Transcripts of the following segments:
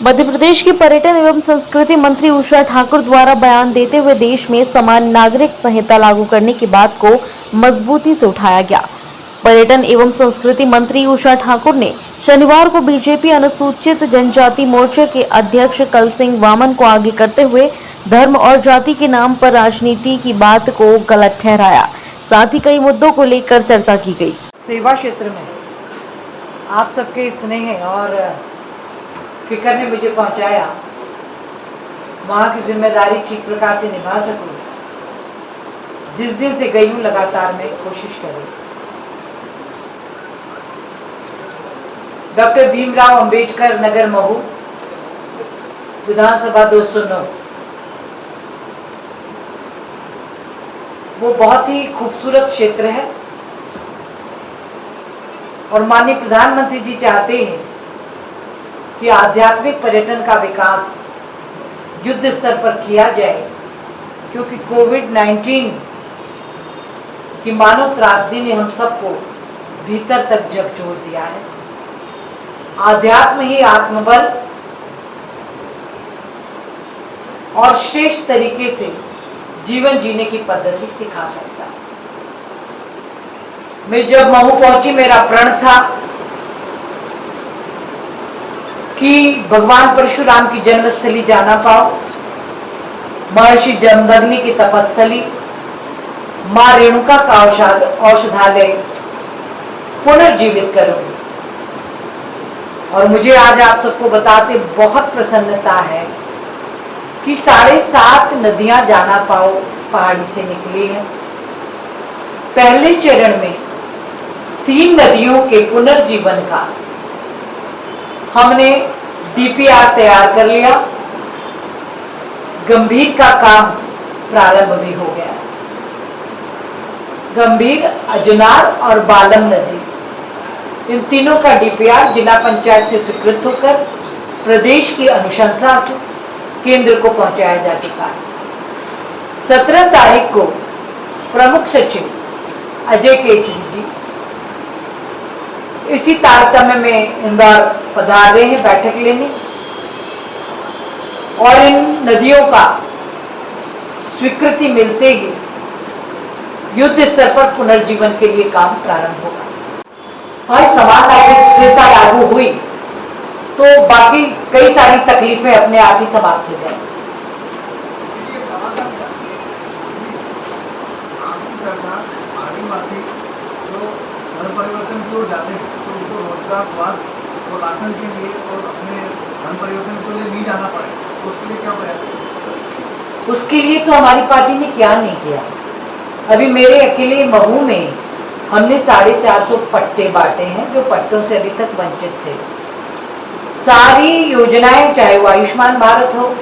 मध्य प्रदेश की पर्यटन एवं संस्कृति मंत्री उषा ठाकुर द्वारा बयान देते हुए देश में समान नागरिक संहिता लागू करने की बात को मजबूती से उठाया गया। पर्यटन एवं संस्कृति मंत्री उषा ठाकुर ने शनिवार को बीजेपी अनुसूचित जनजाति मोर्चे के अध्यक्ष कल सिंह वामन को आगे करते हुए धर्म और जाति के नाम पर राजनीति की बात को गलत ठहराया। साथ ही कई मुद्दों को लेकर चर्चा की गई। सेवा क्षेत्र में आप सबके स्नेह और फिक्र ने मुझे पहुंचाया, वहाँ की जिम्मेदारी ठीक प्रकार से निभा सकूं। जिस दिन से गई हूँ लगातार मैं कोशिश कर रही हूँ। डॉक्टर भीमराव अंबेडकर नगर महू, विधानसभा 209, वो बहुत ही खूबसूरत क्षेत्र है और माननीय प्रधानमंत्री जी चाहते हैं कि आध्यात्मिक पर्यटन का विकास युद्ध स्तर पर किया जाए, क्योंकि कोविड-19 की मानव त्रासदी ने हम सबको भीतर तक झकझोर दिया है। आध्यात्म ही आत्मबल और श्रेष्ठ तरीके से जीवन जीने की पद्धति सिखा सकता है। मैं जब महू पहुंची, मेरा प्रण था कि भगवान परशुराम की जन्मस्थली जाना पाओ, महर्षि जमदग्नि की तपस्थली, मां रेणुका का औषधालय पुनर्जीवित करूंगी। और मुझे आज आप सबको बताते बहुत प्रसन्नता है कि 7.5 नदियां जाना पाओ पहाड़ी से निकली है। पहले चरण में 3 नदियों के पुनर्जीवन का हमने डीपीआर तैयार कर लिया। गंभीर का काम प्रारंभ भी हो गया। गंभीर, अजनार और बालम नदी, इन तीनों का डीपीआर जिला पंचायत से स्वीकृत होकर प्रदेश की अनुशंसा से केंद्र को पहुंचाया जा चुका है। 17 तारीख को प्रमुख सचिव अजय केचरी जी इसी तारतम्य में इंदौर पधार रहे हैं बैठक लेने, और इन नदियों का स्वीकृति मिलते ही युद्ध स्तर पर पुनर्जीवन के लिए काम प्रारंभ होगा। भाई समान नागरिक संहिता लागू हुई तो बाकी कई सारी तकलीफें अपने आप ही समाप्त हो जाएंगी। आदिवासी जो धर्म परिवर्तन की ओर जाते हैं तो उनको रोजगार, स्वास्थ्य और राशन के लिए और अपने धर्म परिवर्तन के लिए नहीं जाना पड़े, तो उसके लिए क्या प्रयास करें? उसके लिए तो हमारी पार्टी ने क्या नहीं किया। अभी मेरे अकेले महू में हमने 450 पट्टे बांटे हैं जो पट्टों से अभी तक वंचित थे। सारी योजनाएं, चाहे वो आयुष्मान भारत हो,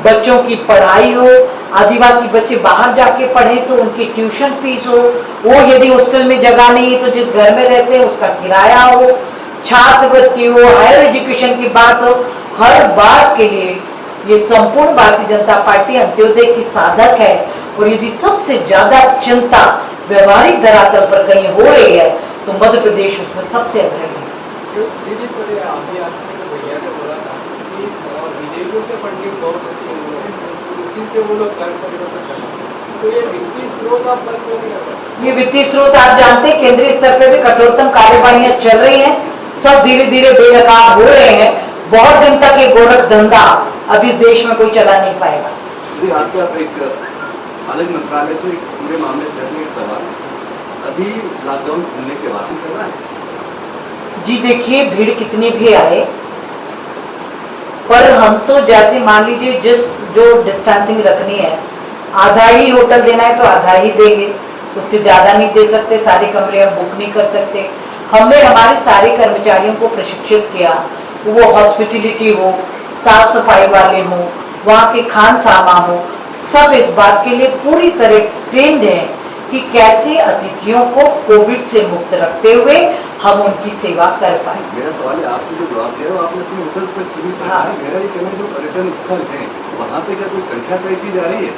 बच्चों की पढ़ाई हो, आदिवासी बच्चे बाहर जाके पढ़े तो उनकी ट्यूशन फीस हो, वो यदि हॉस्टल में जगह नहीं है तो जिस घर में रहते हैं उसका किराया हो, छात्रवृत्ति हो, हायर एजुकेशन की बात हो, हर बात के लिए ये संपूर्ण भारतीय जनता पार्टी अंत्योदय की साधक है। और यदि सबसे ज्यादा चिंता व्यवहारिक धरातल पर कहीं हो रही है तो मध्य प्रदेश उसमें सबसे अग्रणी है। विदेशों से फंडिंग बहुत होती है, उसी से वो लोग धर्म परिवर्तन करते हैं, तो ये वित्तीय स्रोत आप बंद क्यों नहीं कर रहे? ये वित्तीय स्रोत आप जानते हैं, केंद्रीय स्तर पे भी कठोरतम कार्यवाहियां चल रही हैं, सब धीरे धीरे बेनकाब हो रहे हैं। बहुत दिन तक ये गोरख धंधा अब इस देश में कोई चला नहीं पाएगा। आपका एक अलग मंत्रालय से पूरे मामले से एक सवाल, अभी लॉकडाउन खुलने के बाद कर रहा है जी, देखिए भीड़ कितनी भी आए, पर हम तो जैसे मान लीजिए जो डिस्टेंसिंग रखनी है, आधा ही होटल देना है तो आधा ही देंगे, उससे ज़्यादा नहीं दे सकते। सारे कमरे हम बुक नहीं कर सकते। हमने हमारे सारे कर्मचारियों को प्रशिक्षित किया, वो हॉस्पिटलिटी हो, साफ सफाई वाले हो, वहाँ के खान सामा हो, सब इस बात के लिए पूरी तरह ट्रेंड है कि कैसे अतिथियों को कोविड से मुक्त रखते हुए हम उनकी सेवा कर पाए। मेरा सवाल है, आपने जो जवाब दिया आपने अपने होटल तक सीमित रखा है। मेरा ये कहना है जो पर्यटन स्थल है वहाँ पे क्या कोई संख्या तय की जा रही है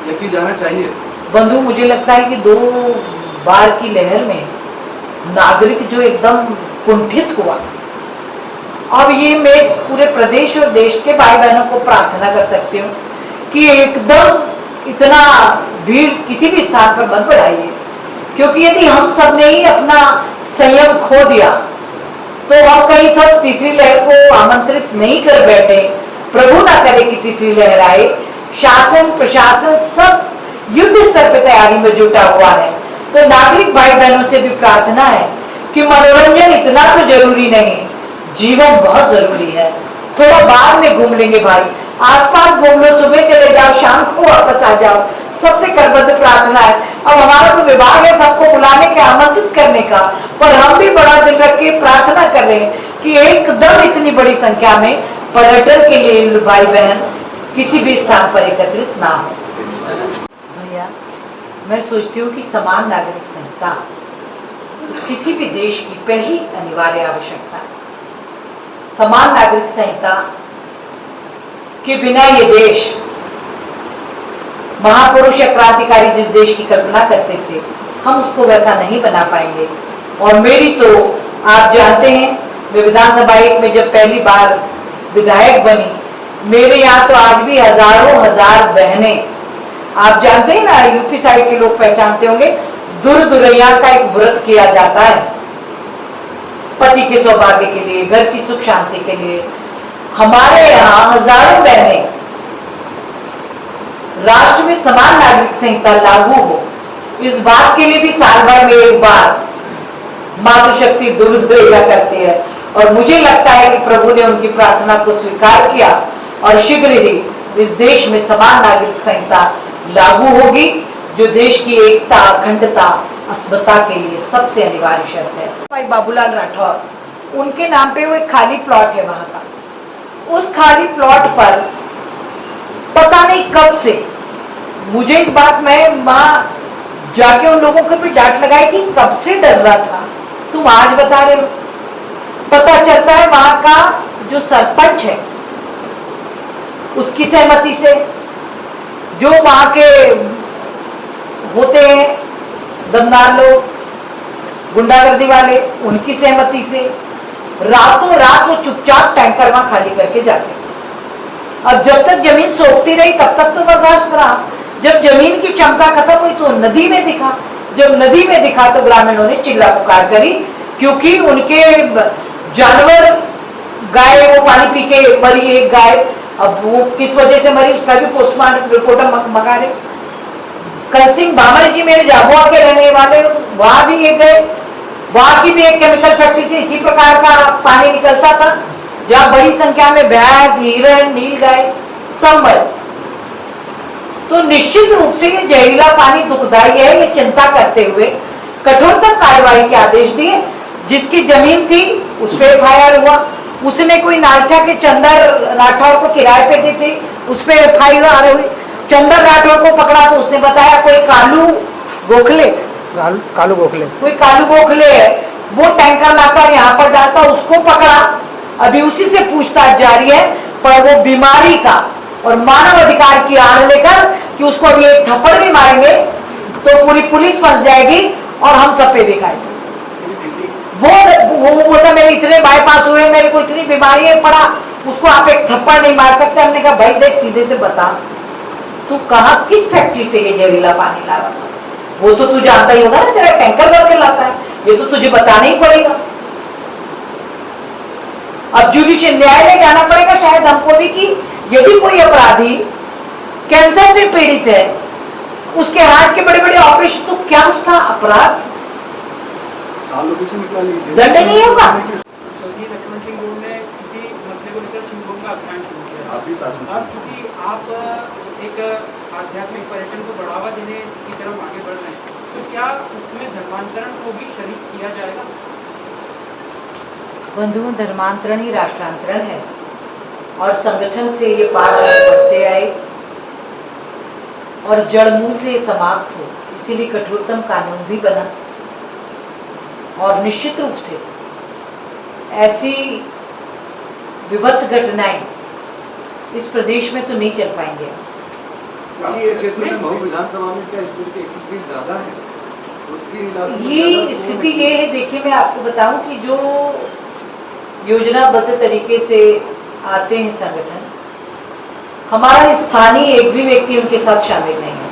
या की जाना चाहिए? बंधु, मुझे लगता है कि 2 बार की लहर में नागरिक जो एकदम कुंठित हुआ, अब ये मैं इस पूरे प्रदेश और देश के भाई बहनों को प्रार्थना कर सकती हूँ कि एकदम इतना भीड़ किसी भी स्थान पर मत बढ़ाइए, क्योंकि यदि हम सब ने ही अपना संयम खो दिया तो हम कहीं सब तीसरी लहर को आमंत्रित नहीं कर बैठे। प्रभु ना करे कि तीसरी लहर आए। शासन प्रशासन सब युद्ध स्तर पर तैयारी में जुटा हुआ है। तो नागरिक भाई बहनों से भी प्रार्थना है कि मनोरंजन इतना तो जरूरी नहीं, जीवन बहुत जरूरी है। थोड़ा बाद में घूम लेंगे भाई, आसपास घूम लो, सुबह चले जाओ, शाम को वापस आ जाओ। सबसे करबद्ध प्रार्थना है। अब हमारा तो विभाग है सबको बुलाने के, आमंत्रित करने का, पर हम भी बड़ा दिल रख के प्रार्थना कर रहे हैं कि एकदम इतनी बड़ी संख्या में पर्यटन के लिए भाई बहन किसी भी स्थान पर एकत्रित ना हो। भैया मैं सोचती हूँ कि समान नागरिक संहिता किसी भी देश की पहली अनिवार्य आवश्यकता है। समान नागरिक संहिता के बिना ये देश, महापुरुष या क्रांतिकारी जिस देश की कल्पना करते थे, हम उसको वैसा नहीं बना पाएंगे। और मेरी तो आप जानते हैं, मैं विधानसभा एक में जब पहली बार विधायक बनी, मेरे यहाँ तो आज भी हजारों हजार बहनें, आप जानते हैं ना, यूपी साइड के लोग पहचानते होंगे, दुर्दैया का एक व्रत किया जाता है पति के सौभाग्य के लिए, घर की सुख शांति के लिए। हमारे यहाँ हजारों बहनें राष्ट्र में समान नागरिक संहिता लागू हो, इस बात के लिए भी साल भर में एक बार मातृशक्ति दुर्दैया करती है। और मुझे लगता है कि प्रभु ने उनकी प्रार्थना को स्वीकार किया और शीघ्र ही इस देश में समान नागरिक संहिता लागू होगी, जो देश की एकता, अखंडता, अस्मिता के लिए सबसे अनिवार्य शर्त है। भाई बाबूलाल राठौर, उनके नाम पे वो एक खाली प्लॉट है वहां का। उस खाली प्लॉट पर पता नहीं कब से, मुझे इस बात में माँ जाके उन लोगों के भी डांट लगाई कि कब से डर रहा था, तुम आज बता रहे हो। पता चलता है वहां का जो सरपंच है उसकी सहमति से, जो वहां के होते हैं दमदार लोग, गुंडागर्दी वाले, उनकी सहमति से रातों रात वो चुपचाप टैंकर वहां खाली करके जाते। अब जब तक जमीन सोखती रही तब तक तो बर्दाश्त रहा। जब जमीन की क्षमता खत्म हुई तो नदी में दिखा। जब नदी में दिखा तो ग्रामीणों ने चिल्ला पुकार करी, क्योंकि उनके जानवर, गाय वो पानी पी के मरी एक गाय। अब वो किस वजह से मरी उसका भी पोस्टमार्टम रिपोर्ट मंगा रहे। कल सिंह बामन जी मेरे झाबुआ के रहने वाले, वहां भी ये गए, वहां की भी एक केमिकल फैक्ट्री से इसी प्रकार का पानी निकलता था, जहां बड़ी संख्या में भैंस, हिरण, नीलगाय सब मरे। तो निश्चित रूप से ये जहरीला पानी दुखदायी है। ये चिंता करते हुए कठोरतम कार्रवाई के आदेश दिए। जिसकी जमीन थी उस पर एफआईआर हुआ। उसने कोई नालछा के चंदर राठौर को किराए पे दी थी, उस पर एफआईआर हुई। चंदर राठौर को पकड़ा तो उसने बताया कोई कालू गोखले कोई कालू गोखले है, वो टैंकर लाता यहाँ पर डालता, उसको पकड़ा। अभी उसी से पूछताछ जारी है, पर वो बीमारी का और मानव अधिकार की आड़ लेकर कि उसको अभी एक थप्पड़ भी मारेंगे तो पूरी पुलिस फंस जाएगी और हम सब पे भी खाएंगे। वो बोलता मेरे इतने बाईपास हुए, मेरे को इतनी बीमारी है पड़ा, उसको आप एक थप्पड़ नहीं मार सकते। हमने कहा भाई देख, सीधे से बता तू कहाँ किस फैक्ट्री से ये जहरीला पानी ला रहा था? वो तो तू जानता ही होगा ना, तेरा टैंकर भर के लाता है, ये तो तुझे बताना ही पड़ेगा। अब जुडिशियल न्यायालय जाना पड़ेगा शायद हमको भी कि यदि कोई अपराधी कैंसर से पीड़ित है, उसके हार्ट के बड़े बड़े ऑपरेशन, तो क्या उसका अपराध दंड नहीं होगा? लक्ष्मण सिंह गोड़ ने किसी मसले को लेकर शिवभोग का अभियान शुरू किया। अब चूंकि आप एक आध्यात्मिक पर्यटन को बढ़ावा देने की तरफ आगे बढ़ रहे हैं, तो क्या उसमें धर्मांतरण को भी शरीक किया जाएगा? बंधुओं, धर्मांतरण ही राष्ट्रांतरण है और संगठन से ये पाठ बढ़ते आए और जड़मूल से ये समाप्त हो, इसीलिए कठोरतम कानून भी बना। और निश्चित रूप से ऐसी विभत्स घटनाएं इस प्रदेश में तो नहीं चल पाएंगे। ये क्षेत्र में बहु विधानसभा में क्या इस तरह की एक्टिविटीज ज्यादा है? ये स्थिति ये है, देखिए मैं आपको बताऊं कि जो योजनाबद्ध तरीके से आते हैं संगठन, हमारा स्थानीय एक भी व्यक्ति उनके साथ शामिल नहीं है।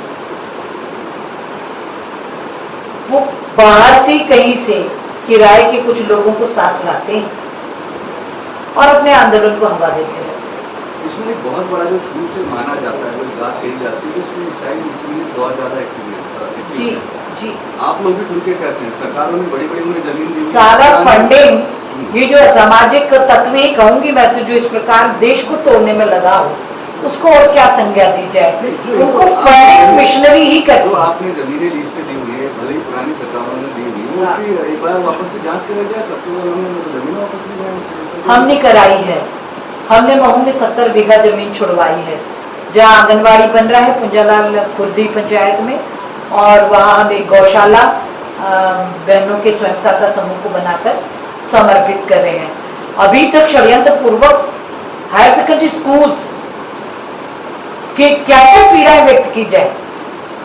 वो बाहर से कहीं से किराए के कुछ लोगों को साथ लाते हैं और अपने आंदोलन को हवा देते हैं। इसमें एक बहुत बड़ा जो शुरू से माना जाता है, वो बात कही जाती है, इसमें इसराइल इसलिए बहुत ज़्यादा एक्टिव जी है। जी, आप लोग भी खुल के कहते हैं, सरकारों ने बड़ी बड़ी उन्हें जमीन दी, सारा फंडिंग, ये जो असामाजिक तत्व ही कहूंगी मैं, तो जो इस प्रकार देश को तोड़ने में लगा हो, उसको और क्या संज्ञा दी जाए? उनको फंडिंग मिशनरी ही कर। जो आपने जमीनें लीज पे दी हुई है, भले ही पुरानी सरकारों ने दी हुई है, उसकी एक बार वापस से जांच करा जाए, सबको जमीन वापस ली जाए। हमने कराई है, हमने महू में 70 बीघा जमीन छुड़वाई है, जहाँ आंगनवाड़ी बन रहा है पुंजालाल खुर्दी पंचायत में, और वहाँ हम एक गौशाला बहनों के स्वयं सहायता समूह को बनाकर समर्पित कर रहे हैं। अभी तक षड्यंत्र पूर्वक हायर सेकेंडरी स्कूल्स कि क्या क्या पीड़ाएं व्यक्त की जाए,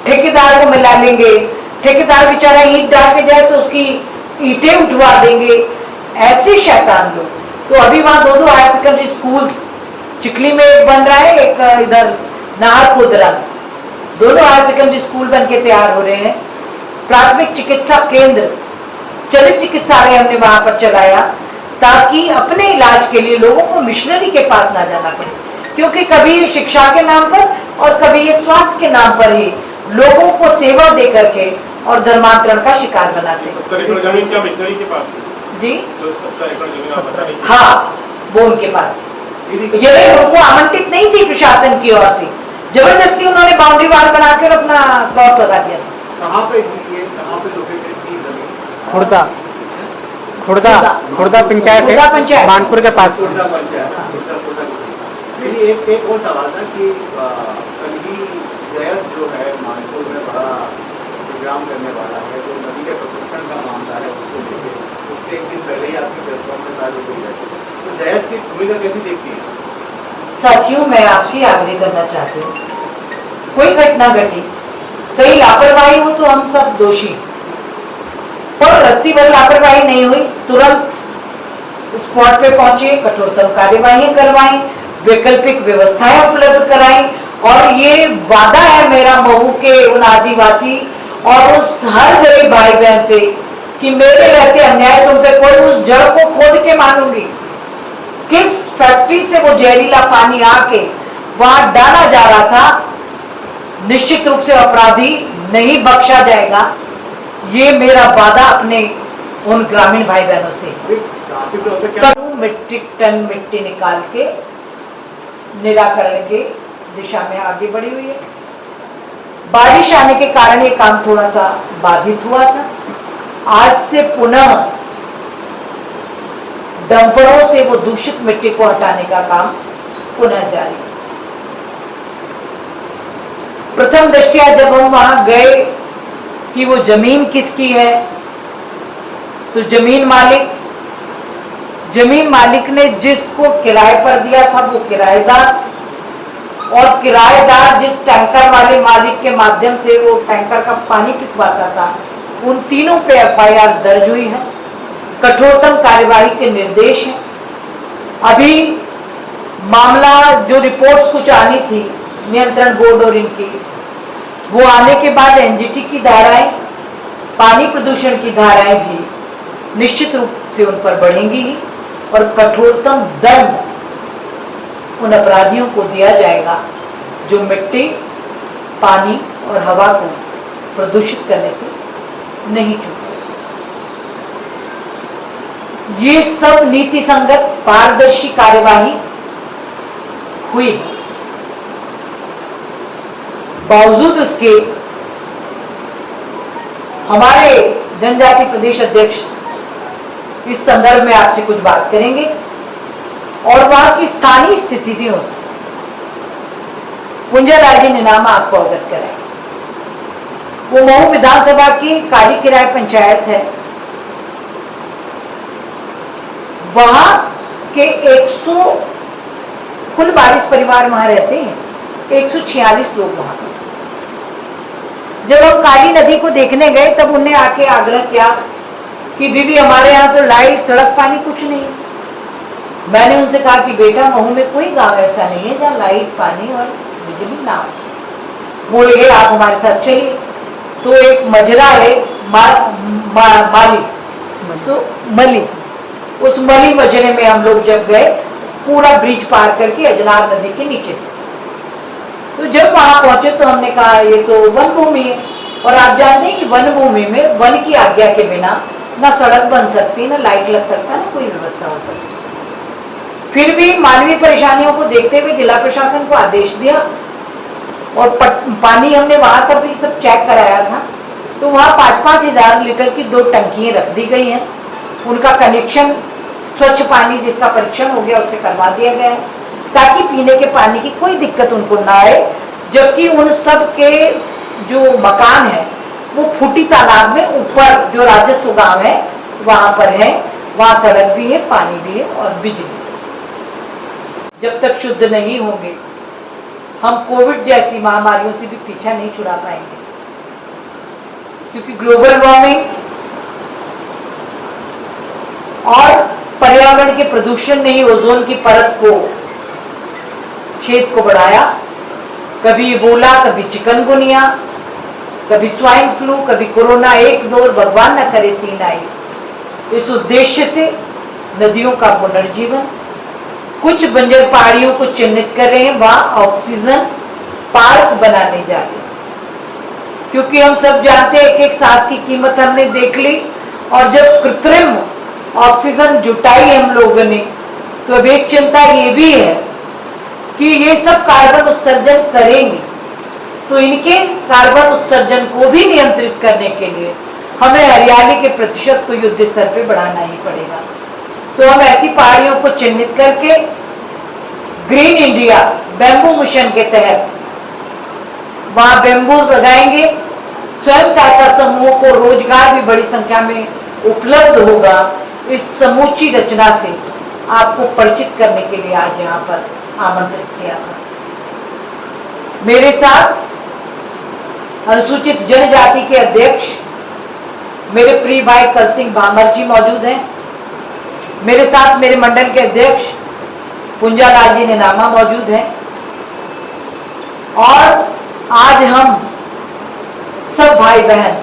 ठेकेदार को मिला लेंगे, ठेकेदार बेचारा ईंट डाल के जाए तो उसकी ईंटें उठवा देंगे, ऐसे शैतान लोग। तो अभी वहाँ दो हायर सेकेंडरी स्कूल्स, चिखली में एक बन रहा है, एक इधर नाहर खुदरा, दोनों हायर सेकेंडरी स्कूल बन के तैयार हो रहे हैं। प्राथमिक चिकित्सा केंद्र, चलित चिकित्सालय हमने वहां पर चलाया ताकि अपने इलाज के लिए लोगों को मिशनरी के पास ना जाना पड़े, क्योंकि कभी शिक्षा के नाम पर और कभी ये स्वास्थ्य के नाम पर ही लोगों को सेवा दे करके और धर्मांतरण का शिकार बनाते हैं। 70 एकड़ जमीन क्या मिशनरी के पास थी? जी, जो 70 एकड़ जमीन आप बता रही थी। हाँ, वो उनके पास थी। ये उनको आमंत्रित नहीं थी प्रशासन की ओर से, जबरदस्ती उन्होंने बाउंड्री वाल बनाकर अपना क्रॉस लगा दिया था। कहाँ पे लोकेटेड थी जमीन? खुर्दा खुर्दा पंचायत खुर्दा है, पंचायत। मानपुर के पास। खुर्दा पंचायत। मेरी एक और सवाल था कि कल ही जयस जो है मानपुर में बड़ा प्रोग्राम करने वाला है, जो नदी के प्रदूषण का मामला है, उसके एक दिन पहले ही आपकी प्रेस कॉन्फ्रेंस आज हो गई है, तो जयस की भूमिका कैसी देखती है? साथियों, मैं आपसे आग्रह करना चाहती हूँ, कोई घटना घटी, कहीं लापरवाही हो तो हम सब दोषी, पर रत्ती भर लापरवाही नहीं हुई, तुरंत स्पॉट पे पहुंचे, कठोरतम कार्यवाही करवाई, वैकल्पिक व्यवस्थाएं उपलब्ध कराई, और ये वादा है मेरा महू के उन आदिवासी और उस हर गरीब भाई बहन से कि मेरे रहते अन्याय तुम पे कोई, उस जड़ को खोद के मानूंगी। किस फैक्ट्री से वो जहरीला पानी आके वहां डाला जा रहा था, निश्चित रूप से अपराधी नहीं बख्शा जाएगा, ये मेरा वादा अपने उन ग्रामीण भाई बहनों से। करोड़ों मीट्रिक टन मिट्टी निकाल के निराकरण के दिशा में आगे बढ़ी हुई है। बारिश आने के कारण ये काम थोड़ा सा बाधित हुआ था, आज से पुनः डंपरों से वो दूषित मिट्टी को हटाने का काम पुनः जारी। प्रथम दृष्टया जब हम वहां गए कि वो जमीन किसकी है, तो जमीन मालिक ने जिसको किराए पर दिया था वो किराएदार, और किराएदार जिस टैंकर वाले मालिक के माध्यम से वो टैंकर का पानी पिछवाता था, उन तीनों पे एफआईआर दर्ज हुई है, कठोरतम कार्यवाही के निर्देश हैं। अभी मामला जो रिपोर्ट्स कुछ आनी थी नियंत्रण बोर्ड और इनकी, वो आने के बाद एनजीटी की धाराएं, पानी प्रदूषण की धाराएं भी निश्चित रूप से उन पर बढ़ेंगी ही, और कठोरतम दंड उन अपराधियों को दिया जाएगा जो मिट्टी, पानी और हवा को प्रदूषित करने से नहीं चूके। ये सब नीति संगत पारदर्शी कार्यवाही हुई है। बावजूद उसके हमारे जनजाति प्रदेश अध्यक्ष इस संदर्भ में आपसे कुछ बात करेंगे और वहां की स्थानीय स्थितियों से पुंजालाल जी निनामा आपको अवगत कराए। वो महू विधानसभा की काली किराए पंचायत है, वहां के 100 कुल 22 परिवार वहां रहते हैं, 146 लोग वहां पर। जब हम काली नदी को देखने गए तब उन्हें आके आग्रह किया कि दीदी हमारे यहाँ तो लाइट, सड़क, पानी कुछ नहीं, मैंने उनसे कहा कि बेटा महू में कोई गांव ऐसा नहीं है जहाँ लाइट पानी और बिजली ना हो। बोले आप हमारे साथ चलिए। तो एक मजरा है माली, तो मली, उस मली मजरे में हम लोग जब गए, पूरा ब्रिज पार करके अजनार नदी के नीचे से, तो जब वहां पहुंचे तो हमने कहा ये तो वन भूमि है, और आप जानते हैं कि वन भूमि में वन की आज्ञा के बिना ना सड़क बन सकती, ना लाइट लग सकता, ना कोई व्यवस्था हो सकती। फिर भी मानवीय परेशानियों को देखते हुए जिला प्रशासन को आदेश दिया, और पानी हमने वहां तक भी सब चेक कराया था, तो वहां 5-5 हजार लीटर की 2 टंकियां रख दी गई हैं। उनका कनेक्शन स्वच्छ पानी जिसका परीक्षण हो गया उससे करवा दिया गया है, ताकि पीने के पानी की कोई दिक्कत उनको ना आए। जबकि उन सब के जो मकान है वो फूटी तालाब में ऊपर जो राजस्व गांव है वहां पर है, वहां सड़क भी है, पानी भी है और बिजली। जब तक शुद्ध नहीं होंगे हम कोविड जैसी महामारियों से भी पीछा नहीं छुड़ा पाएंगे, क्योंकि ग्लोबल वार्मिंग और पर्यावरण के प्रदूषण ने ही ओजोन की परत को छेद को बढ़ाया। कभी इबोला, कभी चिकनगुनिया, कभी स्वाइन फ्लू, कभी कोरोना 1-2, भगवान न करे 3 आई। इस उद्देश्य से नदियों का पुनर्जीवन, कुछ बंजर पहाड़ियों को चिन्हित कर रहे हैं, वहां ऑक्सीजन पार्क बनाने जा रहे हैं। क्योंकि हम सब जानते हैं एक सांस की कीमत हमने देख ली, और जब कृत्रिम ऑक्सीजन जुटाई हम लोगों ने, तो अब एक चिंता ये भी है कि ये सब कार्बन उत्सर्जन करेंगे, तो इनके कार्बन उत्सर्जन को भी नियंत्रित करने के लिए हमें हरियाली के प्रतिशत को युद्ध स्तर पे बढ़ाना ही पड़ेगा। तो हम ऐसी पहाड़ियों को चिन्हित करके ग्रीन इंडिया बैम्बू मिशन के तहत वहां बैम्बूज लगाएंगे। स्वयं सहायता समूहों को रोजगार भी बड़ी संख्या में उपलब्ध होगा। इस समूची रचना से आपको परिचित करने के लिए आज यहाँ पर आमंत्रित किया था। मेरे साथ अनुसूचित जनजाति के अध्यक्ष मेरे प्रिय भाई कल सिंह भामर जी मौजूद हैं। मेरे साथ मेरे मंडल के अध्यक्ष पुंजालाल जी नेनामा मौजूद हैं। और आज हम सब भाई बहन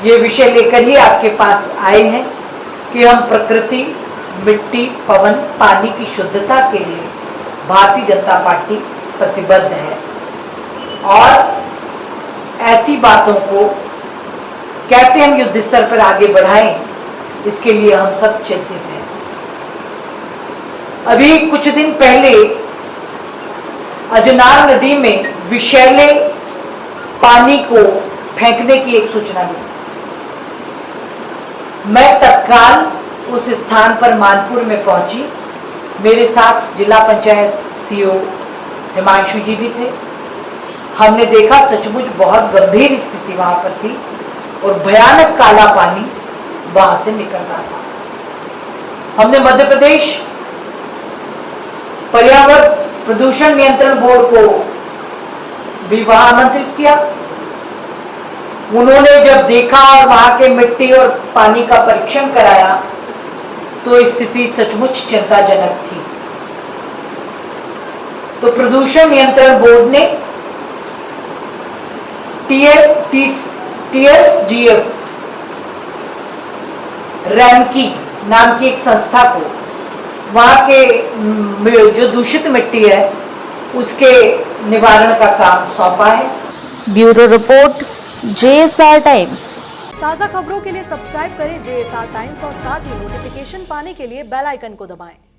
ये विषय लेकर ही आपके पास आए हैं कि हम प्रकृति, मिट्टी, पवन, पानी की शुद्धता के लिए भारतीय जनता पार्टी प्रतिबद्ध है, और ऐसी बातों को कैसे हम युद्ध स्तर पर आगे बढ़ाएं, इसके लिए हम सब चिंतित हैं। अभी कुछ दिन पहले अजनार नदी में विषैले पानी को फेंकने की एक सूचना मिली। मैं तत्काल उस स्थान पर मानपुर में पहुंची। मेरे साथ जिला पंचायत सीओ हिमांशु जी भी थे। हमने देखा सचमुच बहुत गंभीर स्थिति वहां पर थी, और भयानक काला पानी वहां से निकल रहा था। हमने मध्य प्रदेश पर्यावरण प्रदूषण नियंत्रण बोर्ड को भी वहां आमंत्रित किया। उन्होंने जब देखा और वहां के मिट्टी और पानी का परीक्षण कराया तो स्थिति सचमुच चिंताजनक थी। तो प्रदूषण नियंत्रण बोर्ड ने TSDF रैमकी नाम की एक संस्था को वहां के जो दूषित मिट्टी है उसके निवारण का काम सौंपा है। Bureau report JSR times. ताज़ा खबरों के लिए सब्सक्राइब करें JSR टाइम्स और साथ ही नोटिफिकेशन पाने के लिए बेल आइकन को दबाएं।